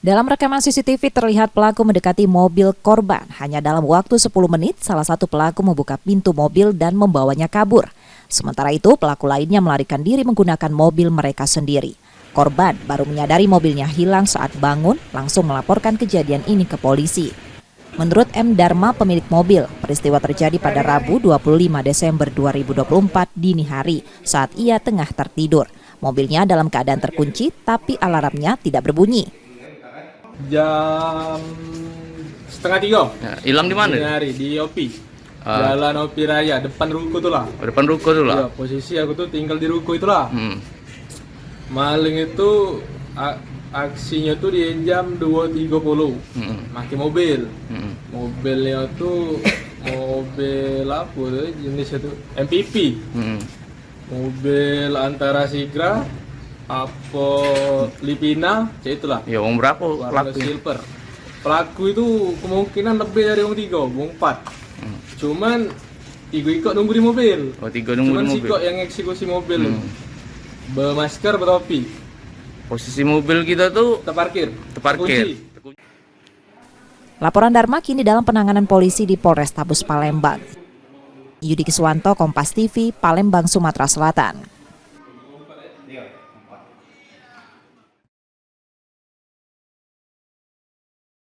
Dalam rekaman CCTV terlihat pelaku mendekati mobil korban. Hanya dalam waktu 10 menit, salah satu pelaku membuka pintu mobil dan membawanya kabur. Sementara itu, pelaku lainnya melarikan diri menggunakan mobil mereka sendiri. Korban baru menyadari mobilnya hilang saat bangun, langsung melaporkan kejadian ini ke polisi. Menurut M. Dharma, pemilik mobil, peristiwa terjadi pada Rabu 25 Desember 2024 dini hari saat ia tengah tertidur. Mobilnya dalam keadaan terkunci, tapi alarmnya tidak berbunyi. Jam setengah 3. Ya, hilang di mana? Dini hari di OP. Jalan OP Raya, depan ruko tuh lah. Depan ruko tuh lah. Ya, posisi aku tuh tinggal di ruko itulah. Maling itu aksinya tuh di jam 2.30. Pakai mobil. Mobilnya tuh mobil apa tuh jenisnya tuh? MPV. Mobil antara Sigra apa Lipina, itulah. Ya, wong berapa Warna pelaku? silver. Pelaku itu kemungkinan lebih dari wong 3, wong 4. Cuman ikut nunggu di mobil. Oh, 3 nunggu Cuman di mobil. Cuman yang eksekusi mobil. Bermasker, bertopi. Posisi mobil kita tuh Terparkir. terparkir. Laporan Dharma kini dalam penanganan polisi di Polrestabes Palembang. Yudi Kiswanto, Kompas TV, Palembang, Sumatera Selatan.